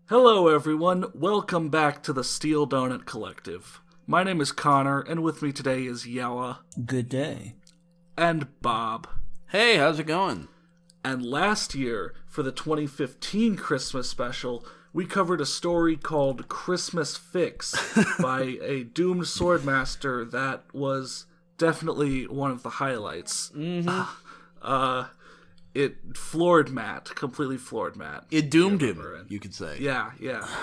Hello everyone, welcome back to the Steel Donut Collective. My name is Connor, and with me today is Yella. Good day. And Bob. Hey, how's it going? And last year, for the 2015 Christmas special, we covered a story called Christmas Fix by a doomed-swordmaster that was definitely one of the highlights. It floored Matt, completely floored Matt. It doomed him, you could say. Yeah.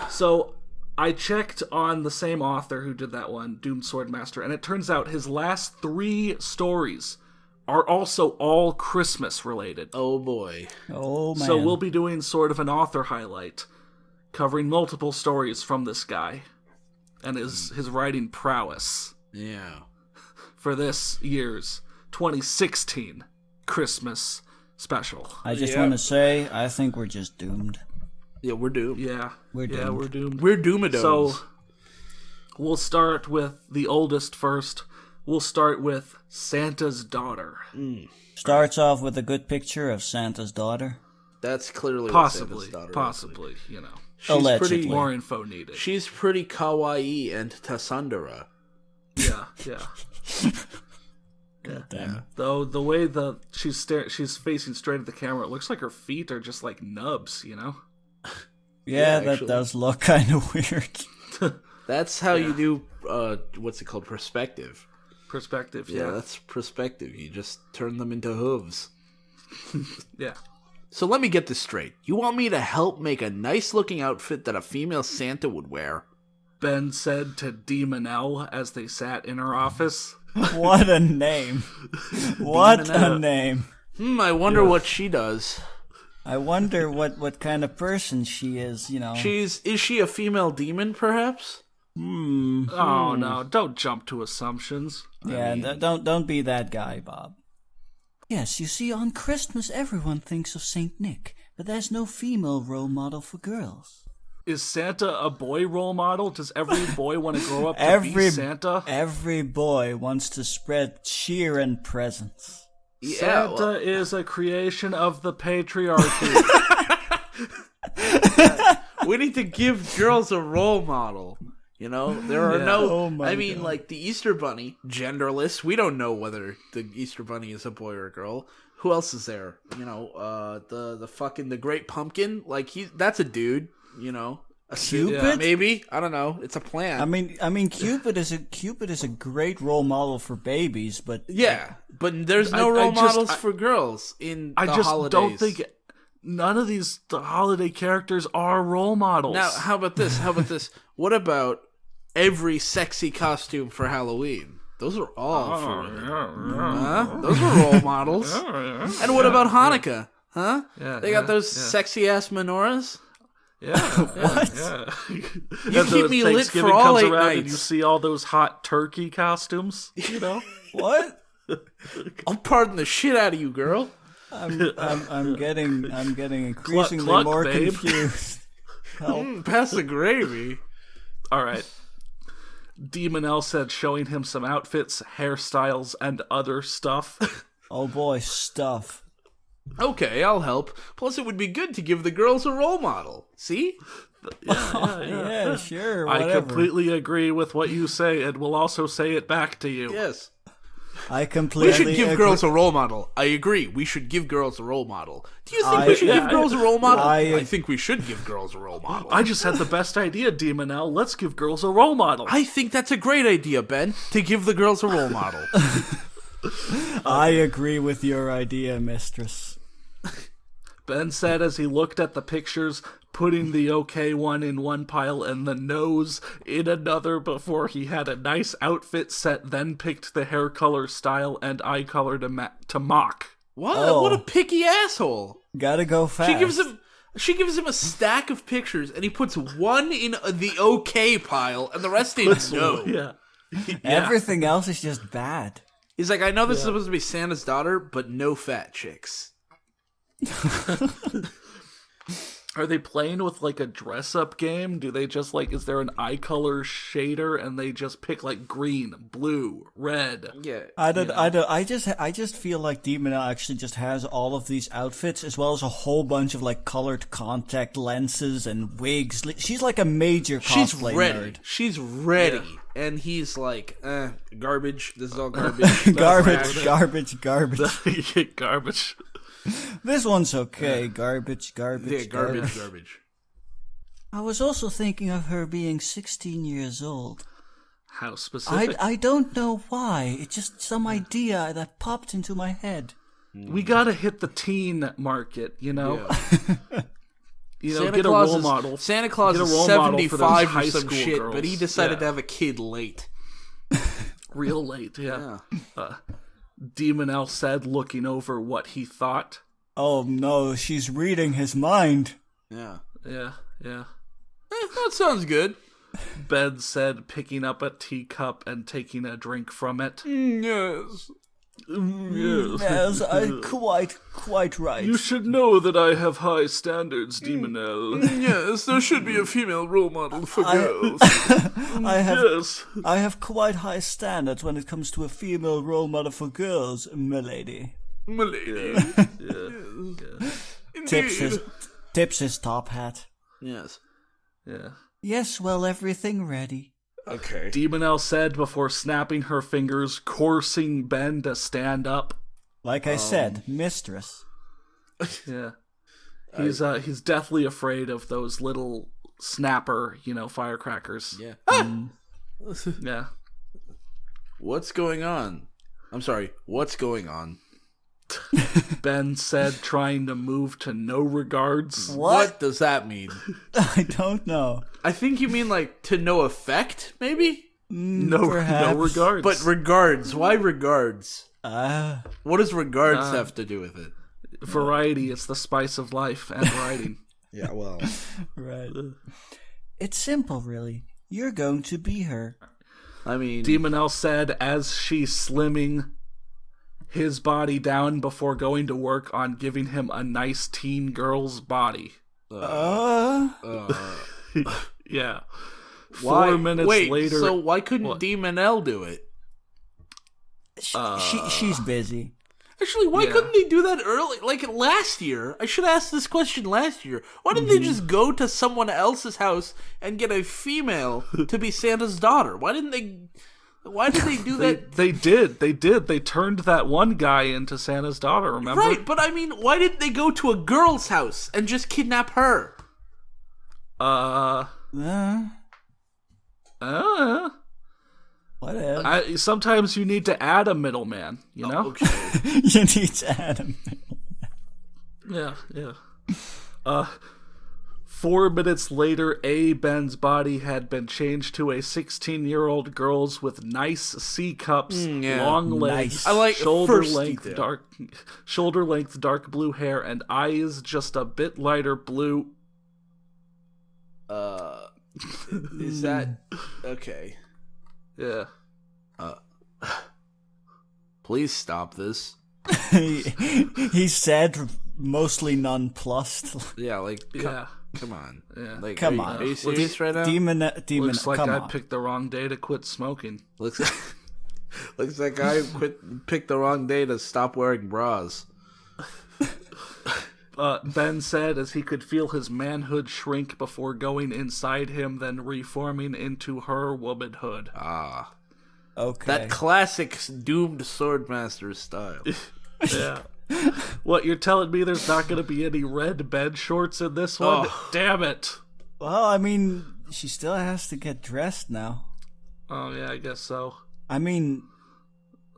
So I checked on the same author who did that one, Doomed-swordmaster, and it turns out his last 3 stories are also all Christmas related. Oh boy. Oh man. So we'll be doing sort of an author highlight, covering multiple stories from this guy and his writing prowess. Yeah. For this year's 2016 Christmas special. I just want to say, I think we're just doomed. Yeah, we're doomed. Yeah, We're yeah, doomed. we're doomed. We're doomados. So we'll start with the oldest first. We'll start with Santa's daughter. Starts off with a good picture of Santa's daughter. That's clearly Possibly, what Santa's daughter possibly, you know. Is. Allegedly. Pretty, More info needed. she's pretty kawaii and Tassandara. Yeah. God damn it. Though the way she's facing straight at the camera, it looks like her feet are just like nubs, you know? Yeah, Yeah, that actually. does look kind of weird. That's how you do, what's it called, perspective. Perspective, Yeah, yeah. that's perspective. You just turn them into hooves. Yeah. So let me get this straight. You want me to help make a nice-looking outfit that a female Santa would wear? Ben said to Demonelle as they sat in her office. What a name. What a Demonette. name. I wonder what she does. I wonder what kind of person she is, you know. Is she a female demon, perhaps? Oh no, don't jump to assumptions. Yeah, don't be that guy, Bob. Yes, you see, on Christmas everyone thinks of Saint Nick, but there's no female role model for girls. Is Santa a boy role model? Does every boy want to grow up to be Santa? Every boy wants to spread cheer and presents. Yeah, Santa is a creation of the patriarchy. we need to give girls a role model. You know, there are Oh my I mean, God. like the Easter Bunny, genderless. We don't know whether the Easter Bunny is a boy or a girl. Who else is there? You know, the Great Pumpkin. Like that's a dude. You know, a suit, Cupid? maybe. I don't know. It's a plant. I mean, Cupid is a great role model for babies, but yeah, but there's no role models for girls in the I just holidays. don't think none of these holiday characters are role models. Now, how about this? What about every sexy costume for Halloween? Those are all for women. Huh? Those are role models. And what about Hanukkah? Huh? Yeah, They got those sexy ass menorahs. Yeah. What? Yeah. You keep me lit for all comes 8 around and you nights. see all those hot turkey costumes, you know? what? I'll pardon the shit out of you, girl. I'm getting increasingly cluck, more babe. confused. Help. Pass the gravy. All right. Demonelle said showing him some outfits, hairstyles, and other stuff. Oh boy, stuff. Okay, I'll help. Plus, it would be good to give the girls a role model. See? Yeah, sure. Whatever. I completely agree with what you say, and will also say it back to you. Yes. I completely. We should give agree. girls a role model. I agree. We should give girls a role model. Do you think I- we should yeah, give girls a role model? I- I think we should give girls a role model. I just had the best idea, Demonelle. Let's give girls a role model. I think that's a great idea, Ben, to give the girls a role model. I agree with your idea, mistress. Ben said as he looked at the pictures, putting the okay one in one pile and the nose in another before he had a nice outfit set, then picked the hair color, style, and eye color to mock. What? Oh. What a picky asshole. Gotta go fast. She gives him a stack of pictures, and he puts one in the okay pile, and the rest in no. Yeah. Everything else is just bad. He's like, I know this is supposed to be Santa's daughter, but no fat chicks. Are they playing with like a dress-up game? Do they just like, is there an eye color shader and they just pick like green, blue, red? Yeah. I just feel like Demon actually just has all of these outfits as well as a whole bunch of like colored contact lenses and wigs. She's like a major She's cosplay ready. nerd. She's ready. Yeah. And he's like, garbage. This is all garbage. Garbage. Garbage. This one's okay. Garbage. Yeah, garbage. I was also thinking of her being 16 years old. How specific? I don't know why. It's just some idea that popped into my head. We gotta hit the teen market, you know? Yeah. Santa get Claus a role model. Santa Claus is 75 or some shit, girls. But he decided to have a kid late. Real late, yeah. Demon L said, looking over what he thought. Oh no, she's reading his mind. Yeah. That sounds good. Ben said, picking up a teacup and taking a drink from it. Yes. Yes, quite right. You should know that I have high standards, Demon L. Yes, there should be a female role model for girls. I have quite high standards when it comes to a female role model for girls, milady. Tips his top hat. Yes. Yeah. Yes, well, everything ready. Okay. Demon L said before snapping her fingers, coursing Ben to stand up. Like I said, mistress. Yeah. He's deathly afraid of those little snapper, firecrackers. Yeah. Yeah. What's going on? I'm sorry, what's going on? Ben said, trying to move to no regards. What does that mean? I don't know. I think you mean like to no effect, maybe? No regards. But regards. Why regards? What does regards have to do with it? Variety. It's the spice of life and writing. Yeah, well. Right. It's simple, really. You're going to be her. I mean... Demon L said as she's slimming his body down before going to work on giving him a nice teen girl's body. Yeah. 4 minutes later... So why couldn't Demon L do it? She's busy. Actually, why couldn't they do that early? Like last year? I should have asked this question last year. Why didn't they just go to someone else's house and get a female to be Santa's daughter? Why did they do that? They did. They turned that one guy into Santa's daughter, remember? Right, but I mean, why didn't they go to a girl's house and just kidnap her? Whatever. Sometimes you need to add a middleman, you know? Okay. You need to add a middleman. Yeah. 4 minutes later, Ben's body had been changed to a 16-year-old girl's with nice C cups, long legs, Nice. I like shoulder length dark blue hair, and eyes just a bit lighter blue. Is that okay? Yeah. Please stop this. He said, mostly nonplussed. Yeah, like come on. Yeah. Like, Come are on. you serious right now? Demon, Looks like come I on. picked the wrong day to quit smoking. Looks like I picked the wrong day to stop wearing bras. Ben said as he could feel his manhood shrink before going inside him, then reforming into her womanhood. Okay. That classic doomed swordmaster style. Yeah. What, you're telling me there's not going to be any red bed shorts in this one? Oh. Damn it. Well, I mean, she still has to get dressed now. Oh, yeah, I guess so. I mean,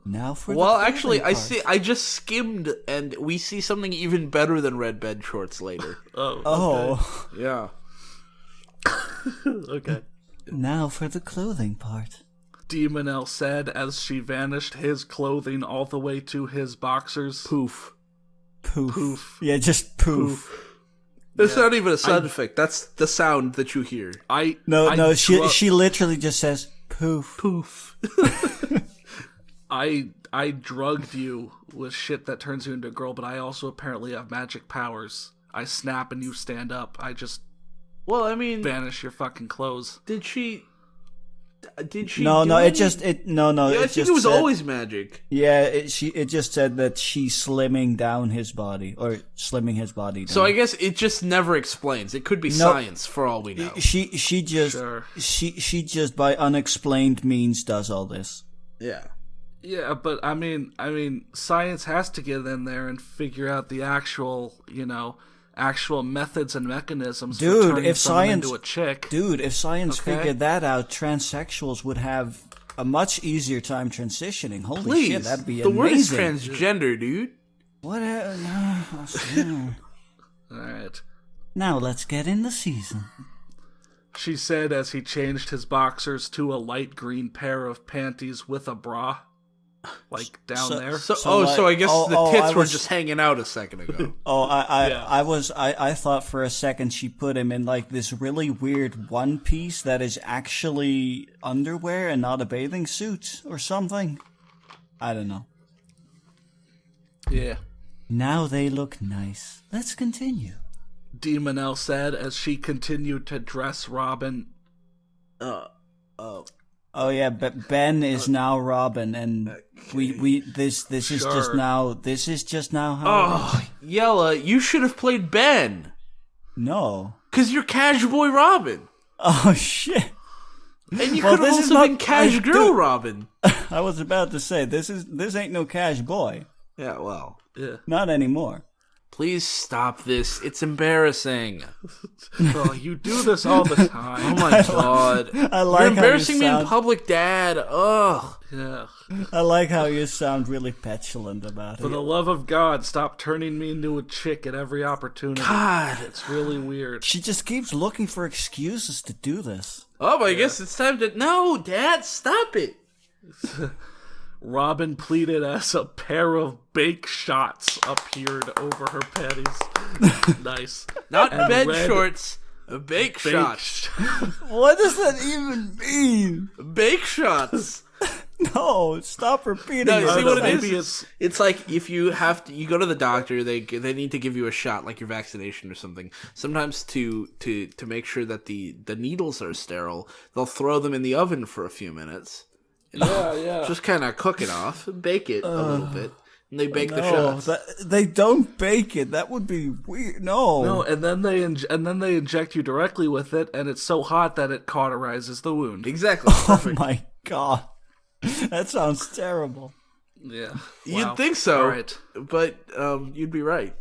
now for Well, the actually, clothing part. I just skimmed, and we see something even better than red bed shorts later. Oh. Yeah. Okay. Now for the clothing part. Demon L said as she vanished, his clothing all the way to his boxers. Poof. Poof. Yeah, just poof. That's not even a sound effect. That's the sound that you hear. No, she literally just says poof. Poof. I drugged you with shit that turns you into a girl, but I also apparently have magic powers. I snap and you stand up. I just Well, I mean, vanish your fucking clothes. did she? No, do no, any- it just no. Yeah, I It think just it was said, always magic. Yeah, it just said that she's slimming down his body or slimming his body down. So I guess it just never explains. It could be science for all we know. she just Sure. she just by unexplained means does all this. Yeah. Yeah, but I mean, science has to get in there and figure out the actual methods and mechanisms Dude, for turning if someone science- into a chick. Dude, if science Okay. figured that out, transsexuals would have a much easier time transitioning. Holy Please, shit, that'd be the word is amazing. transgender, dude. What? All right. Now let's get in the season. She said as he changed his boxers to a light green pair of panties with a bra, like down there. So, So, so I guess the I tits were was- just hanging out a second ago. Oh, Yeah. I thought for a second she put him in like this really weird one piece that is actually underwear and not a bathing suit or something. I don't know. Yeah. Now they look nice. Let's continue. Demonel said as she continued to dress Robin. Oh yeah, but Ben is now Robin, and this is just Sure. now. This is just now how. Oh, Yella, you should have played Ben. No. Because you're Cash Boy Robin. Oh shit. And you Well, could have this is also not- been Cash I Girl do- Robin. I was about to say this ain't no cash boy. Yeah, well. Yeah. Not anymore. Please stop this. It's embarrassing. Oh, you do this all the time. Oh my god. I like You're how embarrassing you me in sound, public, Dad. Ugh. Yeah. I like how you sound really petulant about For it. the love of God, stop turning me into a chick at every opportunity. God. It's really weird. She just keeps looking for excuses to do this. Oh, but I guess it's time to... No, Dad, stop it. Robin pleaded as a pair of bake shots appeared over her panties. Nice. Not And bed red shorts. Bake Bake shots. What does that even mean? Bake shots. No, stop repeating No, you it. see what it Maybe is? It's like if you have to, you go to the doctor, they need to give you a shot, like your vaccination or something. Sometimes to make sure that the needles are sterile, they'll throw them in the oven for a few minutes. And yeah. just kind of cook it off, bake it a little bit, and they bake the No, shots. they don't bake it. That would be weird. No. No, and then they inject you directly with it, and it's so hot that it cauterizes the wound. Exactly. Oh Perfect. my god. That sounds terrible. Yeah, You'd Wow. think so, All right. but you'd be right.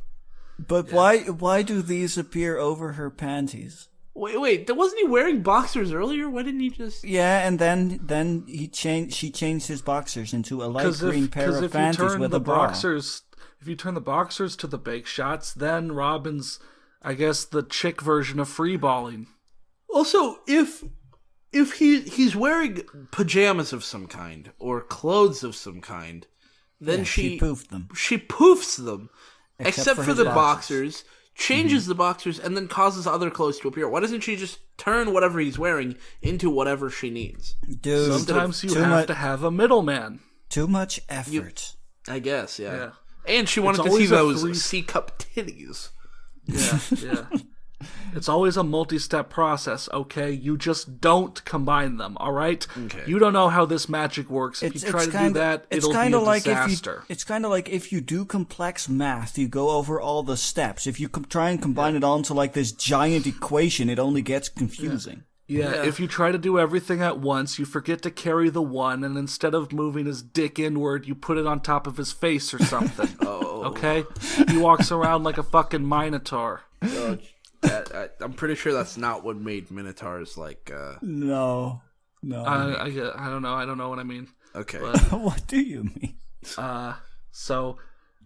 But why do these appear over her panties? Wait, wasn't he wearing boxers earlier? Why didn't he just... Yeah, and then she changed his boxers into a light green pair of if you panties turn with the a bra. boxers, if you turn the boxers to the bake shots, then Robin's, I guess, the chick version of free balling. Also, if he's wearing pajamas of some kind or clothes of some kind, then Yeah, she poofed them. She poofs them, except for his the boxers. boxers, changes the boxers, and then causes other clothes to appear. Why doesn't she just turn whatever he's wearing into whatever she needs? Dude, Sometimes you too have much, to have a middleman. too much effort. I guess, yeah. Yeah. And she wanted It's to see always a those C-cup titties. Yeah. It's always a multi-step process, okay? You just don't combine them, all right? Okay. You don't know how this magic works. If you try to do that, it'll be a disaster. It's kind of like if you do complex math, you go over all the steps. If you try and combine it all into like this giant equation, it only gets confusing. Yeah, if you try to do everything at once, you forget to carry the one, and instead of moving his dick inward, you put it on top of his face or something. Okay? He walks around like a fucking minotaur. I'm pretty sure that's not what made Minotaurs like. No. I don't know. I don't know what I mean. Okay. What do you mean? So,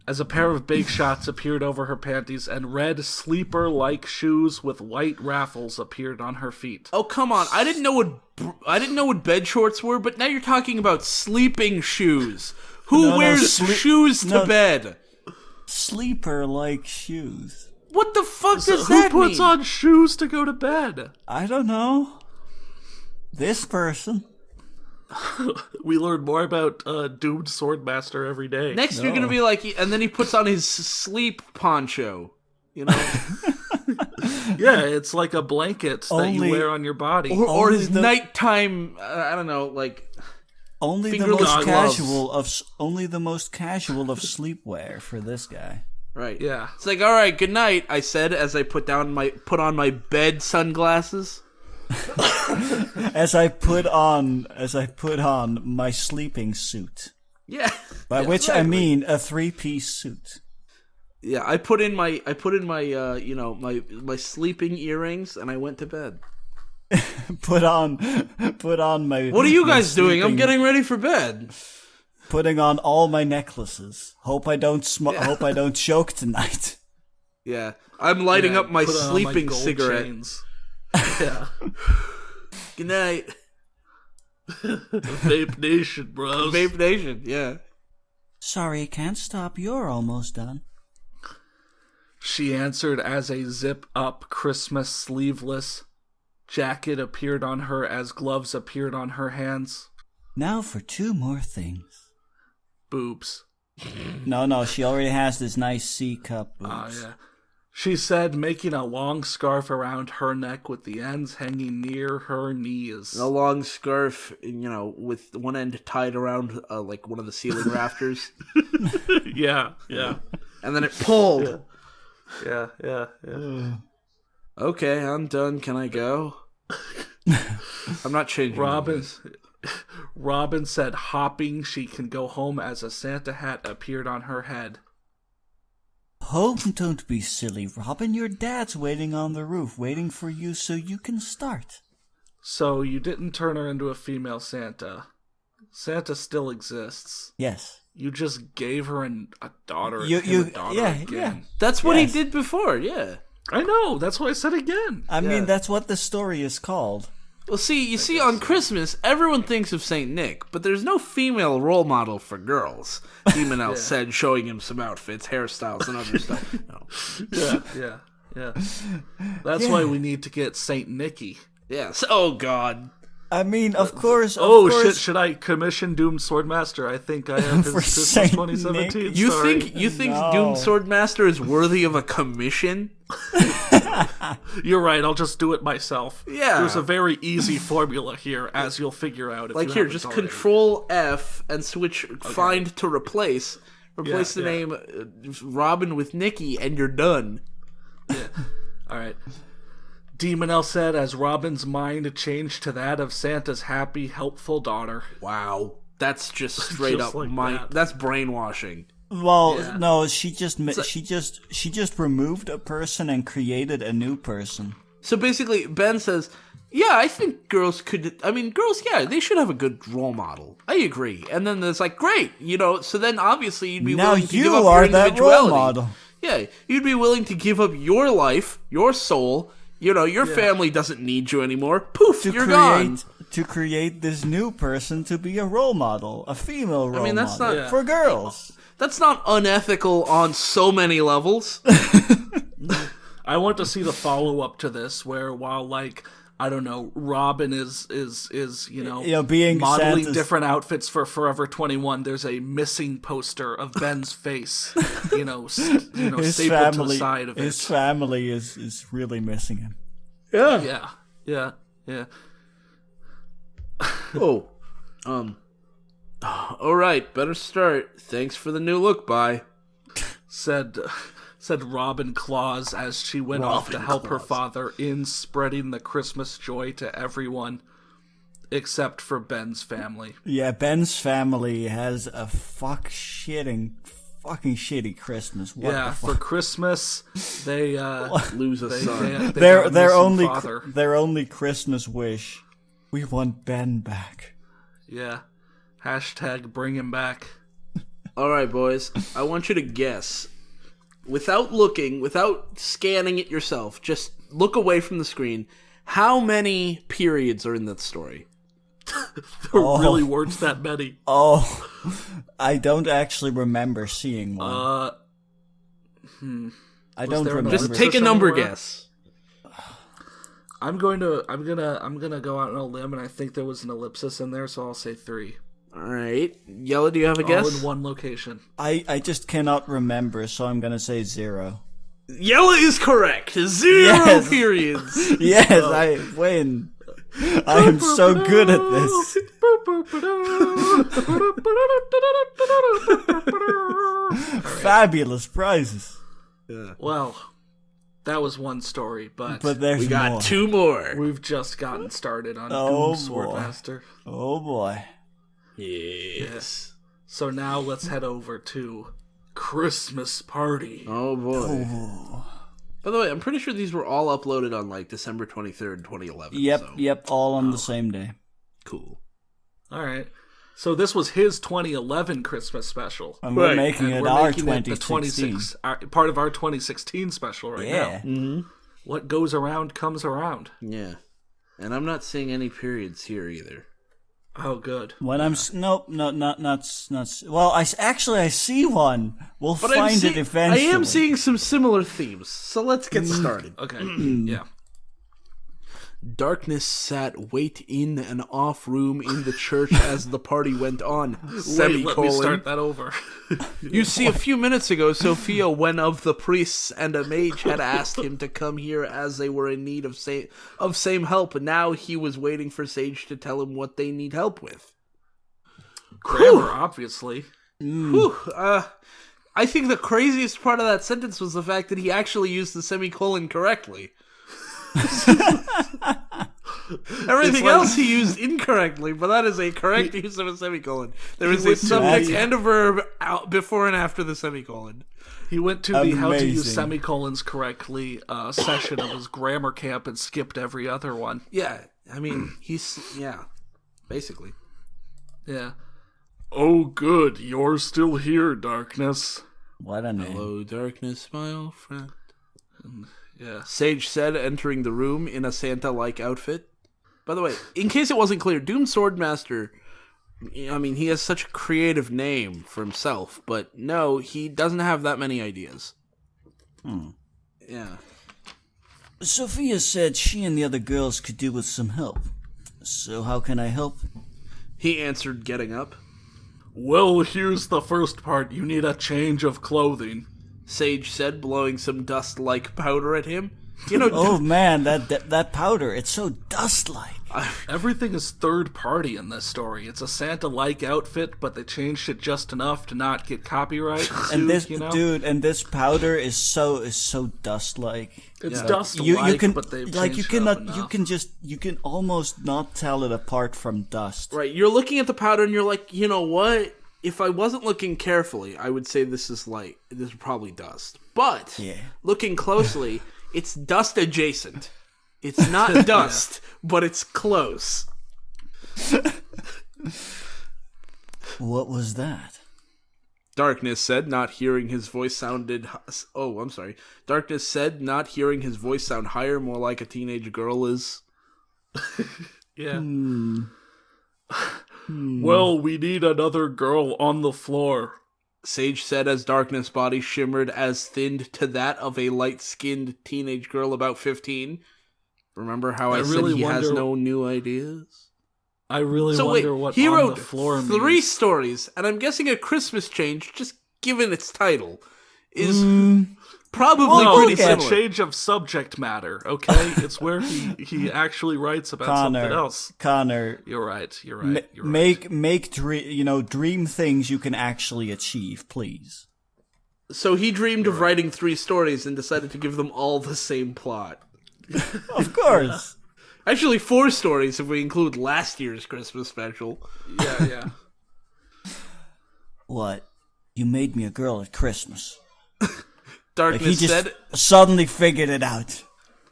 as a pair of bake shots appeared over her panties, and red sleeper-like shoes with white raffles appeared on her feet. Oh, come on! I didn't know what bed shorts were, but now you're talking about sleeping shoes. Who wears shoes to bed? Sleeper-like shoes. What the fuck does Who that puts mean? on shoes to go to bed? I don't know. This person. We learn more about doomed-swordmaster every day. Next, you're gonna be like, and then he puts on his sleep poncho. You know, Yeah, it's like a blanket that you Only- wear on your body. or his the- nighttime. I don't know, like Only the Fingerless most gloves. casual of sleepwear for this guy. right. Yeah. It's like, all right, good night. I said as I put on my bed sunglasses. As I put on my sleeping suit, Yeah. by which I mean a 3-piece suit. Yeah, I put in my my sleeping earrings and I went to bed. Put on my. What are you my guys doing? I'm sleeping- getting ready for bed. Putting on all my necklaces. Hope I don't Hope I don't choke tonight. Yeah, I'm lighting up my Put on sleeping gold cigarette. chains. Yeah. Good night, Vape Nation, bros. Vape Nation. Yeah. Sorry, can't stop. You're almost done. She answered as a zip-up Christmas sleeveless jacket appeared on her as gloves appeared on her hands. Now for 2 more things. Boobs. No, she already has this nice C-cup boobs. Oh, yeah. She said, making a long scarf around her neck with the ends hanging near her knees. A long scarf, with one end tied around like one of the ceiling rafters, Yeah, yeah, and then it pulled. yeah. Okay, I'm done. Can I go? I'm not changing. Robin said, hopping, she can go home as a Santa hat appeared on her head. Home, don't be silly, Robin. Your dad's waiting on the roof, waiting for you so you can start. So you didn't turn her into a female Santa. Santa still exists. Yes. You just gave her a daughter. You- a daughter yeah, again. yeah. That's what Yes. he did before. Yeah. I know. That's what I said again. I mean, that's what the story is called. Well, see, on Christmas, everyone thinks of Saint Nick, but there's no female role model for girls. Demon L said, showing him some outfits, hairstyles, and other stuff. No. Yeah. That's why we need to get Saint Nicky. Yes. Oh God. I mean, of course. Shit! Should I commission Doomed-swordmaster? I think I have his For Christmas Saint 2017. Nick? You story. think No. Doomed-swordmaster is worthy of a commission? You're right. I'll just do it myself. Yeah. There's a very easy formula here, as you'll figure out. If Like you here, haven't just already. Control F and switch find to replace. Replace the Yeah. name Robin with Nikki, and you're done. All right. Demon L said as Robin's mind changed to that of Santa's happy, helpful daughter. Wow, that's just straight Just up like mind. that. That's brainwashing. Well, Yeah. no, she just removed a person and created a new person. So basically, Ben says, "Yeah, I think girls could. I mean, girls, yeah, they should have a good role model. I agree." And then there's like, "Great, so then obviously you'd be Now willing to give you up are your that individuality. role model. Yeah, you'd be willing to give up your life, your soul. Your family doesn't need you anymore. Poof, you're gone." To create this new person to be a role model, a female role mean, that's model not- for girls. That's not unethical on so many levels. I want to see the follow up to this, where while I don't know, Robin is being modeling Santa's- different outfits for Forever 21. There's a missing poster of Ben's face, His stapled to the family, side of his it. family is really missing him. Yeah. Oh, all right, better start. Thanks for the new look. Bye. Said Robin Claus as she went off to Robin help her Claus. father in spreading the Christmas joy to everyone, except for Ben's family. Yeah, Ben's family has a fucking shitty Christmas. What Yeah, the for fuck? Christmas they Lose a son. they Their got a their missing only father. their only Christmas wish. We want Ben back. Yeah. Hashtag bring him back. All right, boys. I want you to guess, without looking, without scanning it yourself. Just look away from the screen. How many periods are in that story? There really weren't that many. Oh, I don't actually remember seeing one. I don't there an remember. Just take a number anywhere? guess. I'm gonna go out on a limb, and I think there was an ellipsis in there, so I'll say 3. All right, Yella, do you have a All guess? in one location. I just cannot remember, so I'm gonna say 0. Yella is correct. 0 periods. Yes, I win. I am so good at this. Fabulous prizes. Well, that was one story, but there's We got more. 2 more. we've just gotten started on Oh, Doomed-swordmaster. Oh boy. Yes. So now let's head over to Christmas Party. Oh boy. Oh. By the way, I'm pretty sure these were all uploaded on like December 23rd, 2011. Yep, all on the same day. Cool. All right. So this was his 2011 Christmas special. And we're Right, making And it we're our making it the 2016. part of our 2016 special right Yeah. now. What goes around comes around. Yeah. And I'm not seeing any periods here either. Oh, good. When I'm nope, not. Well, I see one. We'll But find it eventually. I am seeing some similar themes, so let's get started. Okay. Yeah. Darkness sat wait in an off room in the church as the party went on. Wait, let me start that over. You see, a few minutes ago, Sophia, when of the priests and a mage had asked him to come here as they were in need of same help. Now he was waiting for Sage to tell him what they need help with. Grammar, obviously. Whew, I think the craziest part of that sentence was the fact that he actually used the semicolon correctly. Everything else he used incorrectly, but that is a correct use of a semicolon. There is a subject and a verb out before and after the semicolon. He went to the how to use Amazing. semicolons correctly session of his grammar camp and skipped every other one. Yeah, I mean, basically. Yeah. Oh, good. You're still here, Darkness. What a name. Hello, darkness, my old friend. Yeah. Sage said, entering the room in a Santa-like outfit. By the way, in case it wasn't clear, Doomed-swordmaster, I mean, he has such a creative name for himself, but no, he doesn't have that many ideas. Yeah. Sophia said she and the other girls could do with some help. So how can I help? He answered, getting up. Well, here's the first part. You need a change of clothing. Sage said, blowing some dust-like powder at him. You know, Oh man, that powder, it's so dust-like. Everything is third party in this story. It's a Santa-like outfit, but they changed it just enough to not get copyright sued, And this you know? dude, and this powder is so dust-like. It's Yeah. dust-like, You can but they've like you changed it up cannot enough. you can almost not tell it apart from dust. right, you're looking at the powder and you're like, you know what? If I wasn't looking carefully, I would say this is probably dust. But, Yeah. looking closely, it's dust adjacent. It's not dust, but it's close. What was that? Darkness said, not hearing his voice sounded... Oh, I'm sorry. Darkness said, not hearing his voice sound higher, more like a teenage girl is... Yeah. Well, we need another girl on the floor. Sage said as Darkness' body shimmered as thinned to that of a light-skinned teenage girl about 15. Remember how I said really he has wonder- no new ideas? I really So wonder wait, what he on wrote the floor 3 means. stories, and I'm guessing a Christmas change, just given its title, is probably No, pretty it's a similar. change of subject matter, okay? It's where he actually writes about something else. Connor, You're right, you're right, you're right. make dream things you can actually achieve, please. So he dreamed of writing 3 stories and decided to give them all the same plot. Of course. Actually, 4 stories if we include last year's Christmas special. Yeah. What? You made me a girl at Christmas. Darkness He just said, suddenly figured it out.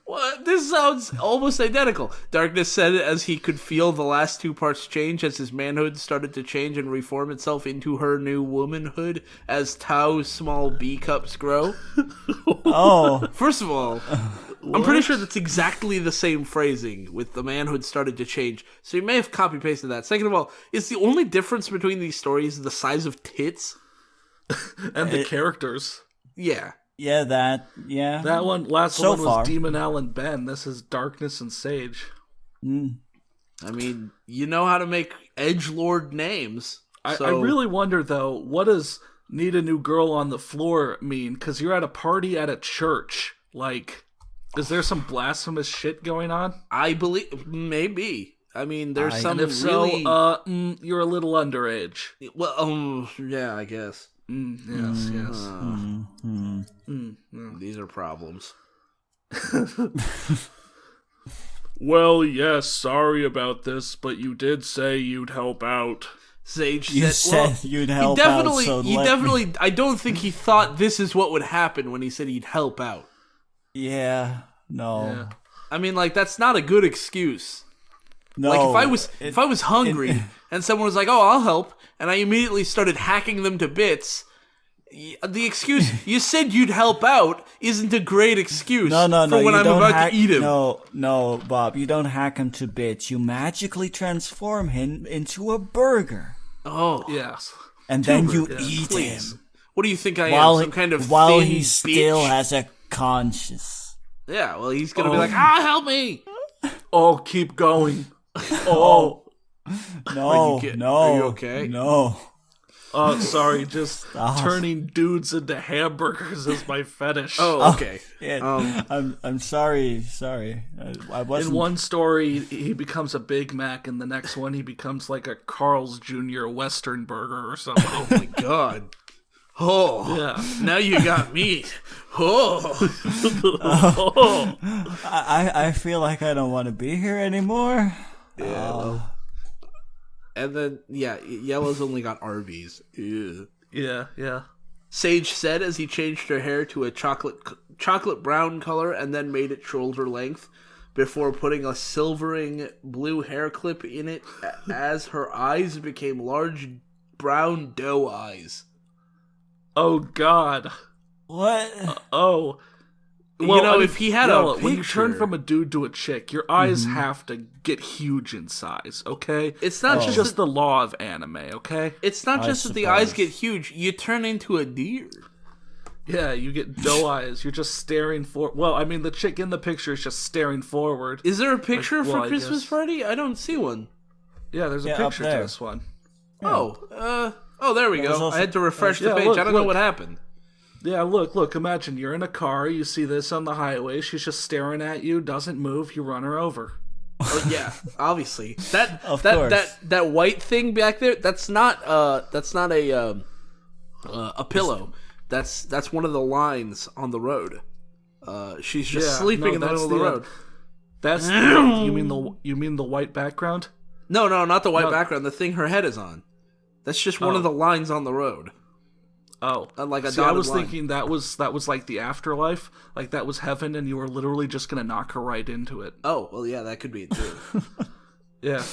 "What? This sounds almost identical." Darkness said as he could feel the last 2 parts change as his manhood started to change and reform itself into her new womanhood as Tao's small B cups grow. Oh, First of all, I'm pretty sure that's exactly the same phrasing with the manhood started to change. So you may have copy-pasted that. Second of all, is the only difference between these stories the size of tits? And the characters. Yeah. yeah. That last So one was far. Demon Allen Ben. This is Darkness and Sage. I mean, you know how to make edgelord names. I so- really wonder, though, what does need a new girl on the floor mean? Because you're at a party at a church. Like, is there some blasphemous shit going on? I believe maybe. I mean, there's some. And if really... so, you're a little underage. Well, yeah, I guess. Yes. These are problems. Well, yes, sorry about this, but you did say you'd help out. Sage You said, said you'd help out, so he definitely, I don't think he thought this is what would happen when he said he'd help out. Yeah, no. Yeah. I mean, like, that's not a good excuse. No. Like, if I was hungry and someone was like, "Oh, I'll help," and I immediately started hacking them to bits, the excuse "you said you'd help out" isn't a great excuse No, for when I'm about to eat him. No, Bob, you don't hack him to bits. You magically transform him into a burger. Oh, Yes. And then you burgers, eat please. him. What do you think I am? Some kind of while thin he still bitch? has a conscience. Yeah, well, he's gonna be like, help me! Oh, keep going. Oh. No, no. Are you okay? No. Oh, sorry, just Stop. turning dudes into hamburgers is my fetish. Oh, okay. Yeah, I'm sorry. I wasn't. In one story, he becomes a Big Mac, and the next one, he becomes like a Carl's Jr. Western burger or something. Oh my god. Oh, Yeah. now you got me. Oh. I feel like I don't want to be here anymore. Yeah, well. And then, Yellow's only got Arby's. Ew. Yeah. Sage said as he changed her hair to a chocolate brown color and then made it shoulder length before putting a silvering blue hair clip in it as her eyes became large brown doe eyes. Oh, God. What? Oh. If he had a when you turn picture- from a dude to a chick, your eyes have to get huge in size, okay? It's not It's just the law of anime, okay? It's not I just that the eyes suppose. get huge. You turn into a deer. Yeah, you get doe eyes. You're just staring for. Well, I mean, the chick in the picture is just staring forward. Is there a picture well, for I Christmas guess. party? I don't see one. Yeah, there's a Yeah, up picture to there. this one. Oh, there we There's go. also- I had to refresh the Yeah, page. look, I don't know look. what happened. Yeah, look. Imagine you're in a car. You see this on the highway. She's just staring at you. Doesn't move. You run her over. Oh, yeah, obviously. Of course. That white thing back there. That's not a pillow. That's one of the lines on the road. She's just Yeah, sleeping no, in the that's middle of the the, road. That's you mean the white background? No, not the white No. background. The thing her head is on. That's just one Oh. of the lines on the road. Oh, Like a see, I dotted was line. thinking that was like the afterlife, like that was heaven, and you were literally just gonna knock her right into it. Oh, well, yeah, that could be it too. Yeah.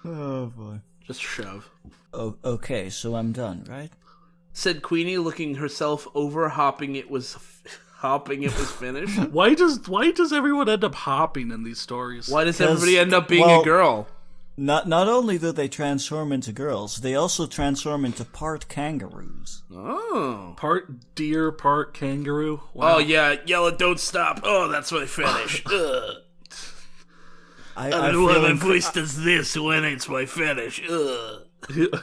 Oh boy. Just shove. Oh, okay, so I'm done, right? Said Queenie, looking herself over, hopping it was finished. Why does everyone end up hopping in these stories? Why does 'Cause- everybody end up being well- a girl? Not only do they transform into girls, they also transform into part kangaroos. Oh. Part deer, part kangaroo. Wow. Oh, yeah, Yellow, don't stop. Oh, that's my fetish. Ugh. I I don't know why feel my inc- voice does this when it's my fetish. Ugh.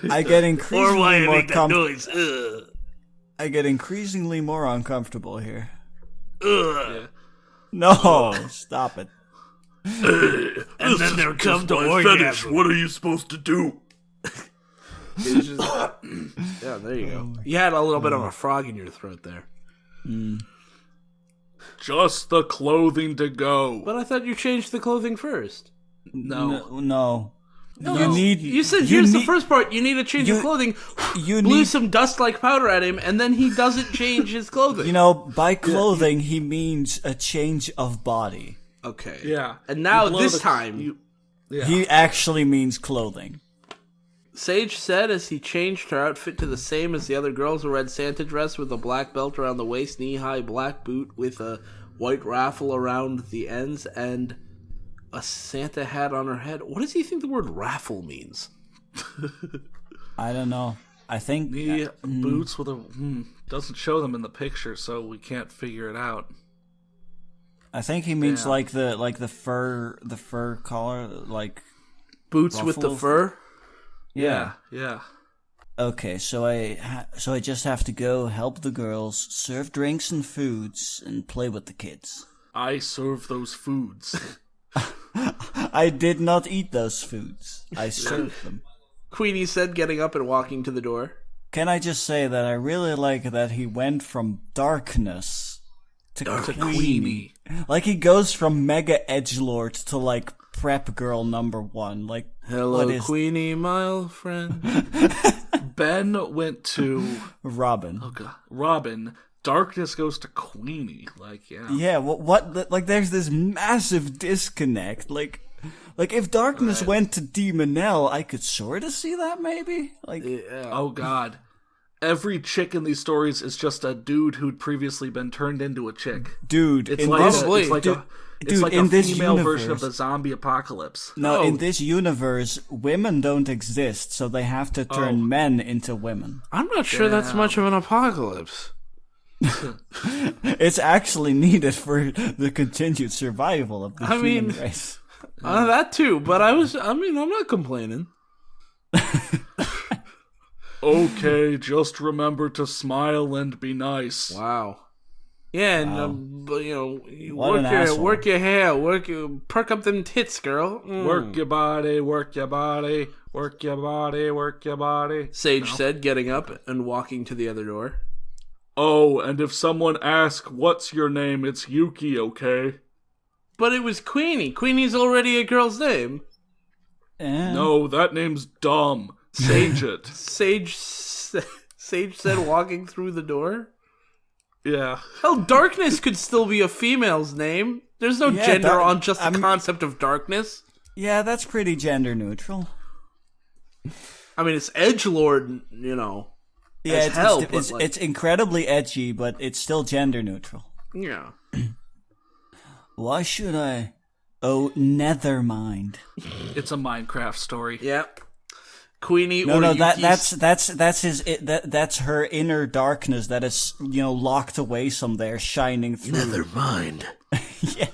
I get Or increasingly why I more make that noise. Ugh. I get increasingly more uncomfortable here. Ugh. No, stop it. And then there comes the orgasm. What are you supposed to do? It's just, yeah, there you go. You had a little bit of a frog in your throat there. Just the clothing to go. But I thought you changed the clothing first. No. No. You said here's the first part. You need to change your clothing. You Blew need. some dust like powder at him, and then he doesn't change his clothing. You know, by clothing he means a change of body. Okay. Yeah. And now You blow this the- time, you- yeah. He actually means clothing. Sage said as he changed her outfit to the same as the other girls, a red Santa dress with a black belt around the waist, knee-high black boot with a white raffle around the ends, and a Santa hat on her head. What does he think the word raffle means? I don't know. I think The boots with a doesn't show them in the picture, so we can't figure it out. I think he means Yeah. like the fur collar, like Boots with the Ruffles? fur? yeah. Yeah. Okay, so I just have to go help the girls, serve drinks and foods, and play with the kids. I serve those foods. I did not eat those foods. I served them. Queenie said, getting up and walking to the door. Can I just say that I really like that he went from darkness to Queenie. Like, he goes from mega edgelord to, like, prep girl #1. Like, Hello, Queenie, my old friend. Ben went to Robin. Oh god, Robin. Darkness goes to Queenie. Like, yeah. Yeah, what? Like, there's this massive disconnect. Like if Darkness went to Demonelle, I could sort of see that, maybe. Like, Oh god. Every chick in these stories is just a dude who'd previously been turned into a chick. dude, It's in like this, a, it's like dude, a it's like in a this female universe, version of the zombie apocalypse. No, in this universe, women don't exist, so they have to turn men into women. I'm not sure that's much of an apocalypse. It's actually needed for the continued survival of the human race. That too, but I'm not complaining. Okay, just remember to smile and be nice. Wow. Yeah, and What an asshole. work your hair, perk up them tits, girl. Work your body, work your body, work your body, work your body. Sage said, getting up and walking to the other door. Oh, and if someone asks, what's your name, it's Yuki, okay? But it was Queenie. Queenie's already a girl's name. No, that name's dumb. Change it. Sage said, walking through the door. Yeah. Hell, Darkness could still be a female's name. There's no gender on just the concept of darkness. Yeah, that's pretty gender neutral. I mean, it's edgelord, Yeah, as it's incredibly edgy, but it's still gender neutral. Yeah. Why should I? Oh, never mind. It's a Minecraft story. Yep. Queenie. No, or that's her inner darkness that is locked away somewhere, shining through. Never mind. Yeah,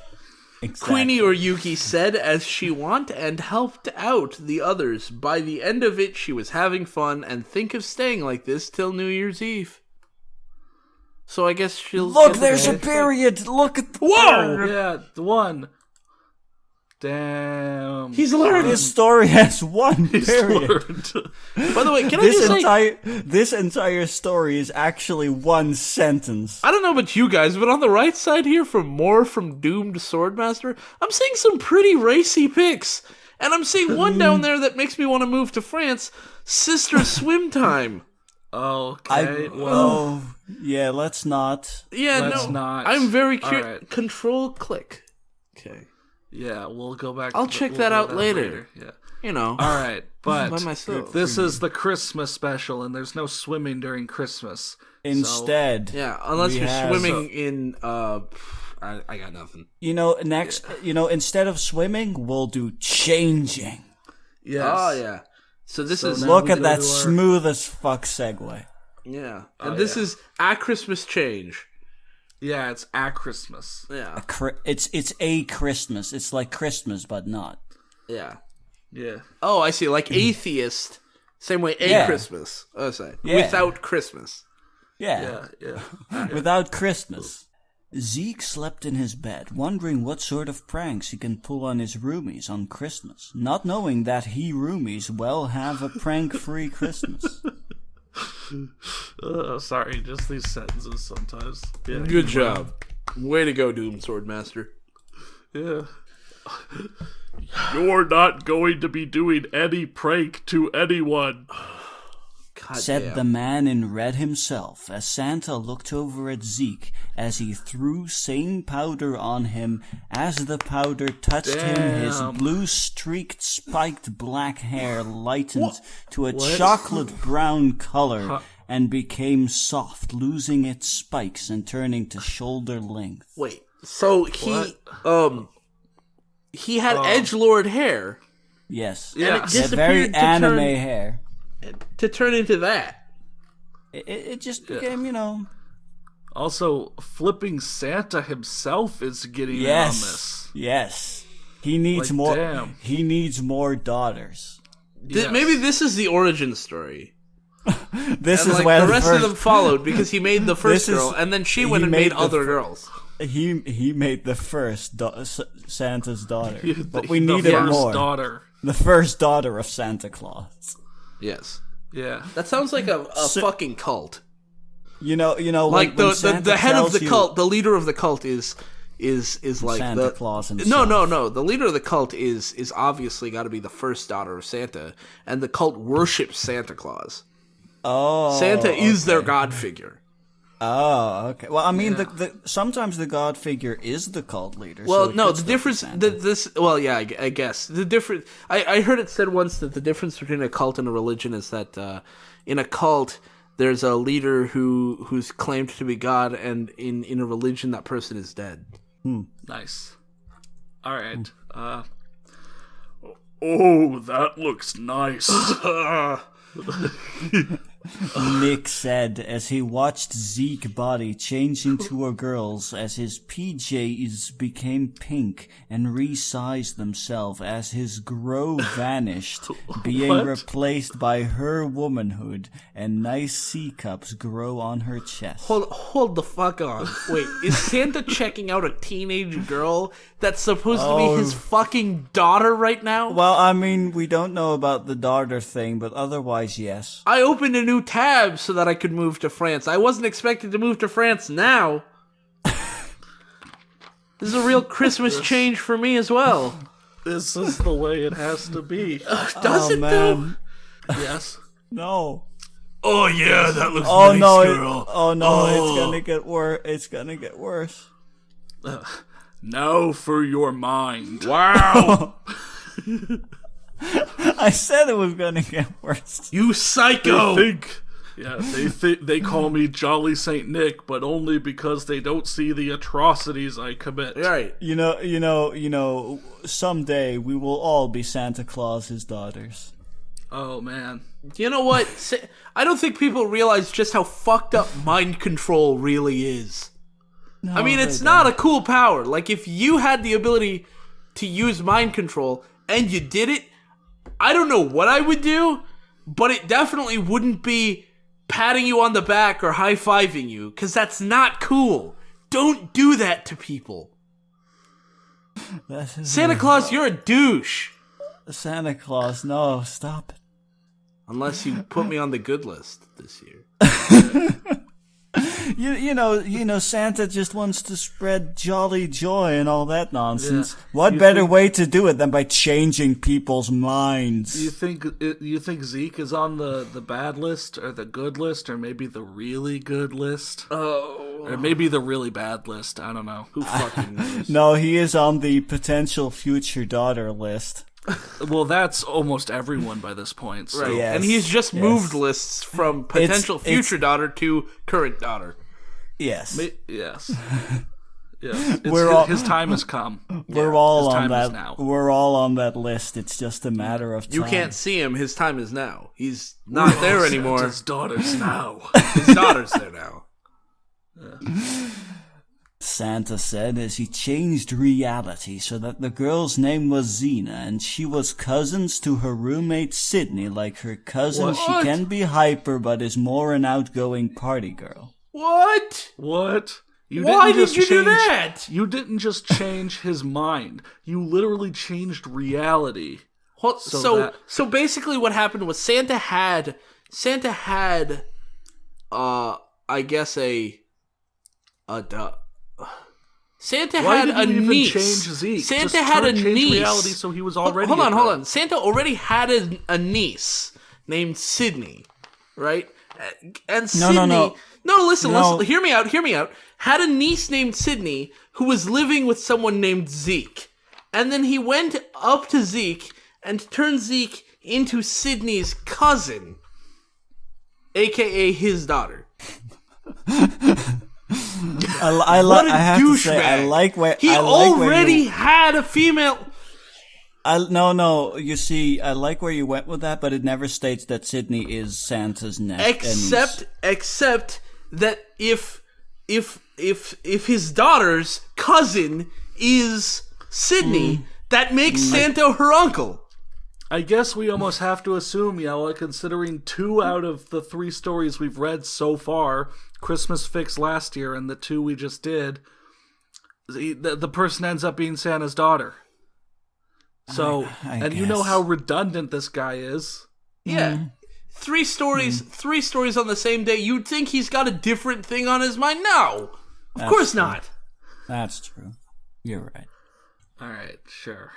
exactly. Queenie or Yuki said as she went and helped out the others. By the end of it, she was having fun and think of staying like this till New Year's Eve. So I guess she'll Look, there's a period. Look at the Whoa! Yeah, the one. Damn. He's learned. This story has one He's period. learned. By the way, can I just say, This entire story is actually one sentence. I don't know about you guys, but on the right side here, from doomed-swordmaster, I'm seeing some pretty racy pics. And I'm seeing one down there that makes me want to move to France. Sister Swim Time. Okay. Yeah, let's not. Yeah, Let's no. not. I'm very All curious. right. Control click. Okay. Yeah, we'll go back. I'll check that out later. Yeah. All right, but by myself. This is the Christmas special, and there's no swimming during Christmas. Instead, Yeah, unless we you're have- swimming in. I got nothing. instead of swimming, we'll do changing. Yes. Oh yeah. So this is now Look we at go that to our- smooth as fuck segue. yeah, and this is a Christmas change. Yeah, it's at Christmas. Yeah, It's a Christmas. It's like Christmas, but not. yeah. Yeah. Oh, I see. Like atheist, same way Yeah. Christmas. Oh, sorry. Yeah. Without Christmas. Yeah. Without Christmas. Zeke slept in his bed, wondering what sort of pranks he can pull on his roomies on Christmas, not knowing that he roomies well have a prank-free Christmas. Sorry, just these sentences sometimes. Yeah. Good job. Way to go, doomed-swordmaster. Yeah. You're not going to be doing any prank to anyone. God Said damn. the man in red himself, as Santa looked over at Zeke as he threw sane powder on him. As the powder touched him, his blue-streaked, spiked black hair lightened to a chocolate brown color and became soft, losing its spikes and turning to shoulder length. Wait. So he had edgelord hair Yes. Yeah. it That disappeared very to anime turn- hair. to turn into that. It just became, Also, flipping Santa himself is getting in on this. Yes. He needs Like, more. damn. He needs more daughters. Yes. Maybe this is the origin story. This And is like where the rest first, of them followed because he made the first This is- girl, and then she he went and made made the other f- girls. he made the first Santa's daughter, but we The needed first more. daughter. The first daughter of Santa Claus. Yes, Yeah. that sounds like a fucking cult. You know, Like when the Santa head of tells the you- cult, the leader of the cult is like Santa the Claus himself. no. The leader of the cult is obviously got to be the first daughter of Santa, and the cult worships Santa Claus. Oh, Santa is their okay. god figure. Oh, okay. Well, I mean, the sometimes the god figure is the cult leader. Well, so it no, could the still be difference. Santa. I guess the difference. I heard it said once that the difference between a cult and a religion is that in a cult there's a leader who's claimed to be God, and in a religion that person is dead. Nice. All right. Oh, that looks nice. Nick said as he watched Zeke's body change into a girl's as his PJs became pink and resized themselves as his grow vanished, being What? replaced by her womanhood and nice C-cups grow on her chest. Hold the fuck on. Wait, is Santa checking out a teenage girl that's supposed to be his fucking daughter right now? Well, I mean, we don't know about the daughter thing, but otherwise, yes. I opened a new tab so that I could move to France. I wasn't expected to move to France now. This is a real Christmas change for me as well. This is the way it has to be. Does it though? Yes. No. Oh yeah, that looks Oh nice, no! girl. It's gonna get worse. It's gonna get worse. Now for your mind. Wow, I said it was gonna get worse. you psycho! They call me Jolly Saint Nick, but only because they don't see the atrocities I commit. Right. You know. Someday we will all be Santa Claus's daughters. Oh man. You know what? I don't think people realize just how fucked up mind control really is. No, I mean, it's not a cool power. Like, if you had the ability to use mind control and you did it, I don't know what I would do, but it definitely wouldn't be patting you on the back or high-fiving you, because that's not cool. Don't do that to people. Santa Claus, you're a douche. Santa Claus. No, stop it. Unless you put me on the good list this year. You know, Santa just wants to spread jolly joy and all that nonsense. Yeah. What You better think- way to do it than by changing people's minds? You think Zeke is on the bad list or the good list or maybe the really good list? Or maybe the really bad list. I don't know. Who fucking knows? No, he is on the potential future daughter list. Well, that's almost everyone by this point. So. Right. Yes, And he's just yes. moved lists from potential It's- future daughter to current daughter. Yes. Yes. Yes. His time has come. We're all his on time is that. now. We're all on that list. It's just a matter of time. You can't see him. His time is now. He's not there anymore. His daughter's now. His daughter's there now. Santa said as he changed reality so that the girl's name was Xena and she was cousins to her roommate Sydney. Like her cousin, she What? can be hyper but is more an outgoing party girl. What? What? Why did just you do change- that? You didn't just change his mind. You literally changed reality. Well, So so basically what happened was Santa had I guess Santa Why had did a you even niece. change Zeke? Santa Just had a change niece. reality so he was already Hold a on. girl. Santa already had a niece named Sydney, right? And Sydney. No. No, listen. No. Hear me out. Had a niece named Sydney who was living with someone named Zeke, and then he went up to Zeke and turned Zeke into Sydney's cousin, aka his daughter. What a I have to douchebag! say, I like where He I like where already you- had a female. No. You see, I like where you went with that, but it never states that Sydney is Santa's niece. Except that if his daughter's cousin is Sydney, that makes Santa her uncle. I guess we almost have to assume, Yella, considering 2 out of the 3 stories we've read so far, Christmas Fix last year and the 2 we just did, the person ends up being Santa's daughter. So, and you know how redundant this guy is. Yeah. 3 stories, 3 stories on the same day. You'd think he's got a different thing on his mind. No, of course not. That's true. You're right. All right, sure.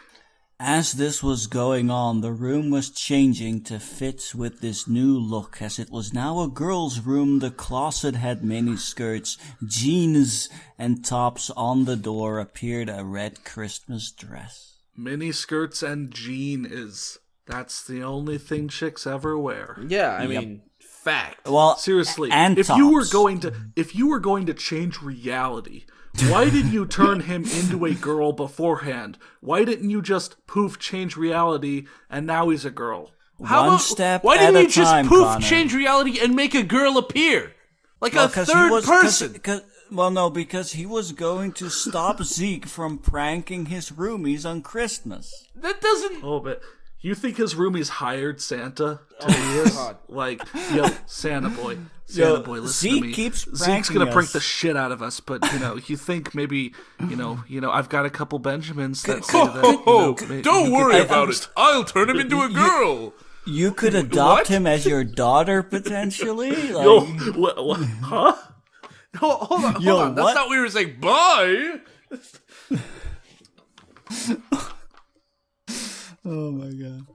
As this was going on, the room was changing to fit with this new look. As it was now a girl's room, the closet had mini skirts, jeans, and tops. On the door appeared a red Christmas dress. Mini skirts and jean is... That's the only thing chicks ever wear. Yeah, I mean, fact. Well, seriously, and if tops. you were going to change reality, why did you turn him into a girl beforehand? Why didn't you just poof change reality and now he's a girl? One step why at didn't a you just time, poof Connor. change reality and make a girl appear? Like a 'cause he third was- person. because he was going to stop Zeke from pranking his roomies on Christmas. That doesn't... Oh, but you think his roomies hired Santa to do Oh, this? God. Like, yo, Santa boy, listen Zeke to me. keeps Zeke's pranking gonna prank us. the shit out of us, but you think maybe, I've got a couple Benjamins that say that. Maybe don't he could- worry about it. I'll turn him into a girl. You could adopt What? him as your daughter, potentially? Like, Yo, what, huh? No, hold on. Yo, That's what? not what we were saying. Bye. oh my god.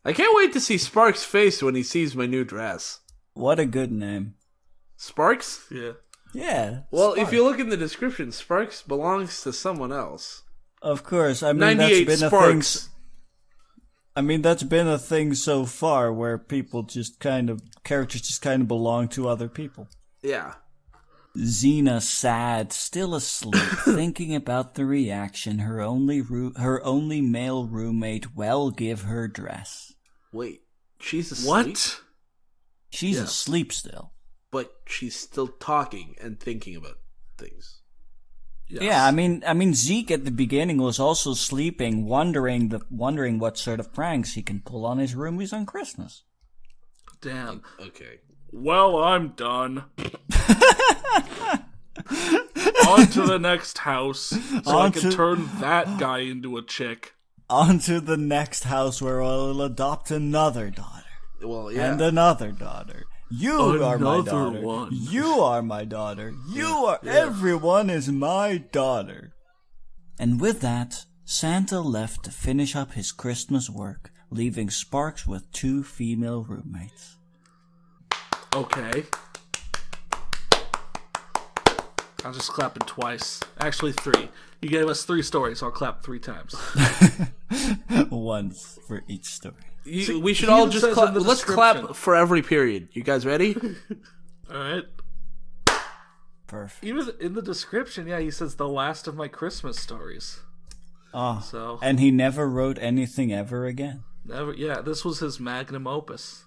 I can't wait to see Sparks' face when he sees my new dress. What a good name. Sparks? Yeah. Yeah. Well, Sparks. if you look in the description, Sparks belongs to someone else. Of course, I mean 98 that's been Sparks. that's been a thing so far where characters just kind of belong to other people. Yeah. Xena sad, still asleep, thinking about the reaction her only male roommate will give her dress. Wait, she's asleep? What? She's Yeah. asleep still. But she's still talking and thinking about things. Yes. Yeah, I mean Zeke at the beginning was also sleeping, wondering what sort of pranks he can pull on his roomies on Christmas. Damn. Okay. Well, I'm done. On to the next house, so I can turn that guy into a chick. On to the next house where I'll adopt another daughter. Well, yeah. And another daughter. You are my Another daughter. one. You are my daughter. Everyone is my daughter. And with that, Santa left to finish up his Christmas work, leaving Sparks with 2 female roommates. Okay. I'll just clap it twice. Actually, 3. You gave us 3 stories, so I'll clap 3 times. Once for each story. We should he all even just says clap. in the Let's description. clap for every period. You guys ready? Alright. Perfect. Even in the description, yeah, he says the last of my Christmas stories. Oh, So, and he never wrote anything ever again. never, yeah, this was his magnum opus.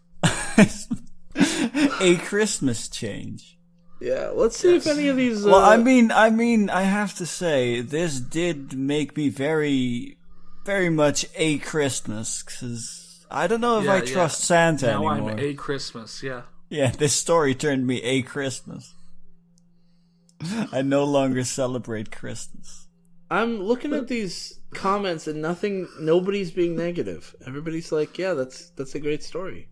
A Christmas change. Yeah. Let's see if any of these. Well, I mean, I have to say, this did make me very, very much a Christmas, because I don't know if I trust Santa now anymore. I'm a Christmas, yeah. Yeah, this story turned me a Christmas. I no longer celebrate Christmas. I'm looking at these comments and nobody's being negative. Everybody's like, yeah, that's a great story.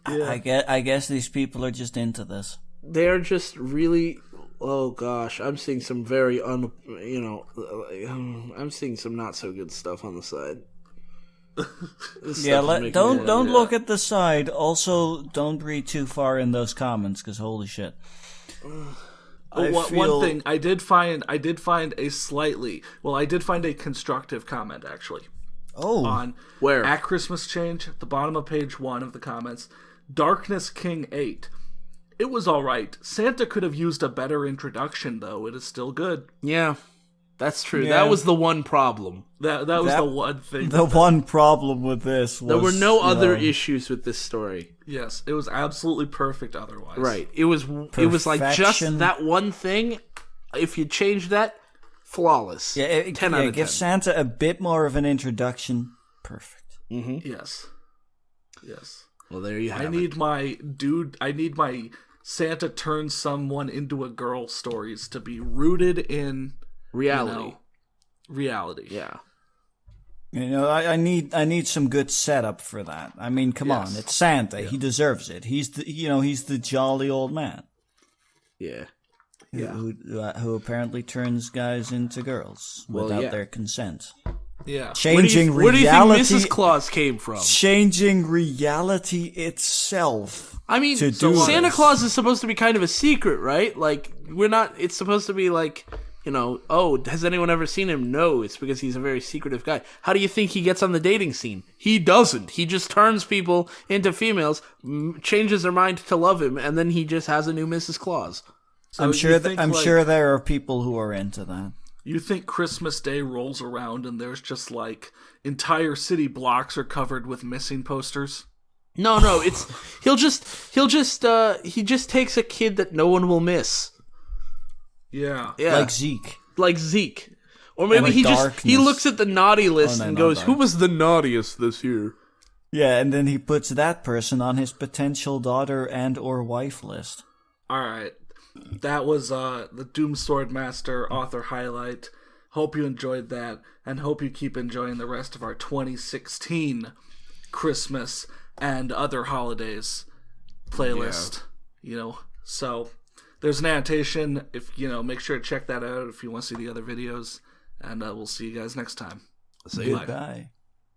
Yeah. I guess these people are just into this. They're just really, oh gosh, I'm seeing some very I'm seeing some not so good stuff on the side. This Yeah, stuff is making don't me- don't look at the side. Also, don't read too far in those comments, because holy shit. One thing I did find a constructive comment actually Oh, on Where? at Christmas Change at the bottom of page 1 of the comments. Darkness King 8. It was all right. Santa could have used a better introduction though. It is still good. Yeah, that's true. Yeah. That was the one problem. That was the one thing. the one problem with this was There were no other you know, issues with this story. Yes, it was absolutely perfect otherwise. Right. It was like just Perfection. that one thing. If you change that, flawless. Yeah, 10 out of 10. Give Santa a bit more of an introduction. Perfect. Mm-hmm. Yes. Well, there you have I need my Santa turns someone into a girl stories to be rooted in reality. Reality. Yeah. I need some good setup for that. I mean, come on, it's Santa. Yeah. He deserves it. He's the jolly old man. Yeah. Who apparently turns guys into girls without their consent. Yeah. Changing where do you think reality. Mrs. Claus came from? Changing reality itself. I mean, Santa Claus is supposed to be kind of a secret, right? Like, it's supposed to be like, has anyone ever seen him? No, it's because he's a very secretive guy. How do you think he gets on the dating scene? He doesn't. He just turns people into females, changes their mind to love him, and then he just has a new Mrs. Claus. So I'm sure there are people who are into that. You think Christmas Day rolls around and there's just like entire city blocks are covered with missing posters? No, it's he just takes a kid that no one will miss. Yeah. Like Zeke. Or maybe he looks at the naughty list and goes, "Who was the naughtiest this year?" Yeah, and then he puts that person on his potential daughter and or wife list. All right. That was the doomed-swordmaster author highlight. Hope you enjoyed that, and hope you keep enjoying the rest of our 2016 Christmas and other holidays playlist. Yeah. So there's an annotation. If make sure to check that out if you want to see the other videos, and we'll see you guys next time. Goodbye.